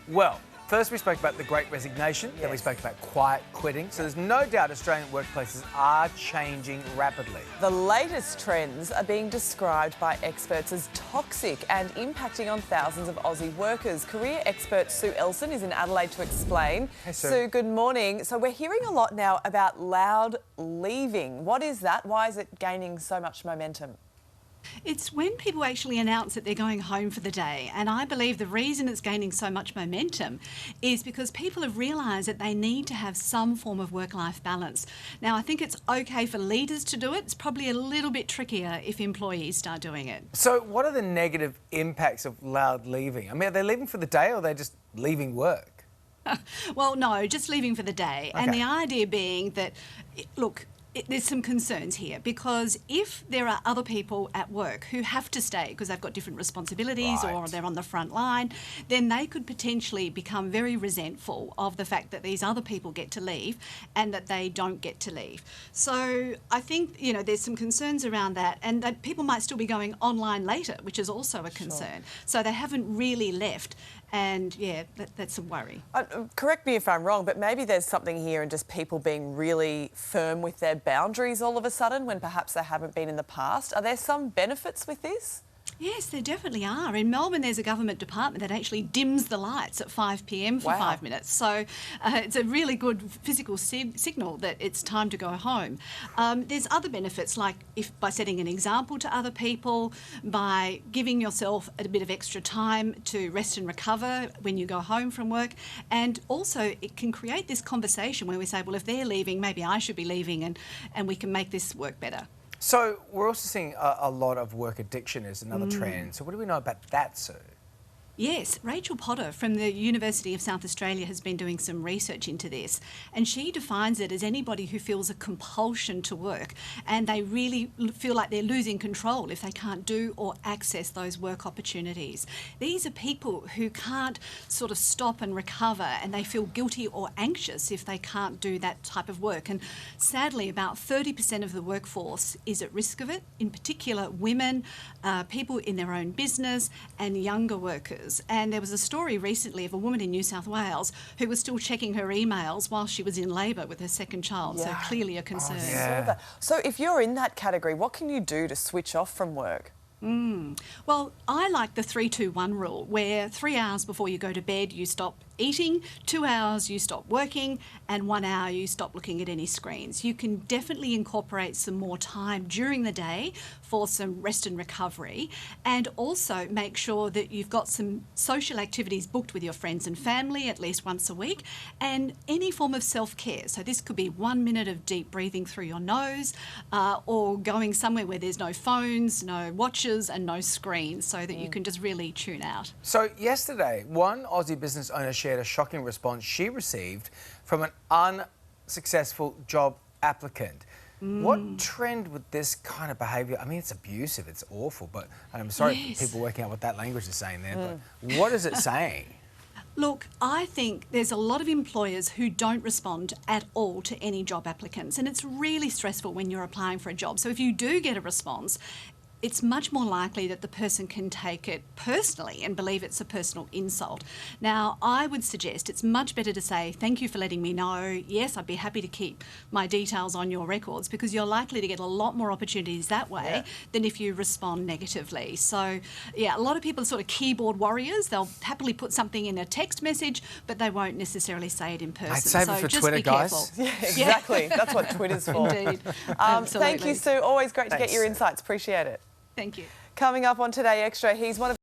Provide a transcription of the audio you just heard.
Well, first we spoke about the Great Resignation, then we spoke about quiet quitting. So there's no doubt Australian workplaces are changing rapidly. The latest trends are being described by experts as toxic and impacting on thousands of Aussie workers. Career expert Sue Elson is in Adelaide to explain. Hey, Sue. Sue, good morning. So we're hearing a lot now about loud leaving. What is that? Why is it gaining so much momentum? It's when people actually announce that they're going home for the day, and I believe the reason it's gaining so much momentum is because people have realised that they need to have some form of work-life balance. Now, I think it's okay for leaders to do it. It's probably a little bit trickier if employees start doing it. So what are the negative impacts of loud leaving? I mean, are they leaving for the day or are they just leaving work? Well, no, just leaving for the day. Okay. And the idea being that, look, there's some concerns here, because if there are other people at work who have to stay because they've got different responsibilities or they're on the front line, then they could potentially become very resentful of the fact that these other people get to leave and that they don't get to leave. So I think, you know, there's some concerns around that, and that people might still be going online later, which is also a concern. So they haven't really left. And yeah, that's a worry. Correct me if I'm wrong, but maybe there's something here in just people being really firm with their boundaries all of a sudden when perhaps they haven't been in the past. Are there some benefits with this? Yes, there definitely are. In Melbourne, there's a government department that actually dims the lights at 5 p.m. for 5 minutes. So it's a really good physical signal that it's time to go home. There's other benefits, like by setting an example to other people, by giving yourself a bit of extra time to rest and recover when you go home from work. And also, it can create this conversation where we say, well, if they're leaving, maybe I should be leaving, and we can make this work better. So we're also seeing a lot of work addiction as another trend. So what do we know about that, Sue? Yes, Rachel Potter from the University of South Australia has been doing some research into this, and she defines it as anybody who feels a compulsion to work and they really feel like they're losing control if they can't do or access those work opportunities. These are people who can't sort of stop and recover, and they feel guilty or anxious if they can't do that type of work. And sadly, about 30% of the workforce is at risk of it, in particular women, people in their own business and younger workers. And there was a story recently of a woman in New South Wales who was still checking her emails while she was in labour with her second child. So clearly a concern. So if you're in that category, what can you do to switch off from work? Well, I like the 3-2-1 rule, where 3 hours before you go to bed you stop eating, 2 hours you stop working, and 1 hour you stop looking at any screens. You can definitely incorporate some more time during the day for some rest and recovery, and also make sure that you've got some social activities booked with your friends and family at least once a week, and any form of self-care. So this could be 1 minute of deep breathing through your nose, or going somewhere where there's no phones, no watches and no screens, so that you can just really tune out. So yesterday, one Aussie business owner shared a shocking response she received from an unsuccessful job applicant. What trend with this kind of behaviour? I mean, it's abusive, it's awful, but I'm sorry for people working out what that language is saying there, but what is it saying? Look, I think there's a lot of employers who don't respond at all to any job applicants, and it's really stressful when you're applying for a job. So if you do get a response, it's much more likely that the person can take it personally and believe it's a personal insult. Now, I would suggest it's much better to say, thank you for letting me know. Yes, I'd be happy to keep my details on your records, because you're likely to get a lot more opportunities that way than if you respond negatively. So, yeah, a lot of people are sort of keyboard warriors. They'll happily put something in a text message, but they won't necessarily say it in person. I'd save it for just Twitter, be guys. careful. Yeah, exactly. That's what Twitter's for. Indeed. Thank you, Sue. Always great to get your insights. Appreciate it. Thank you. Coming up on Today Extra, he's one of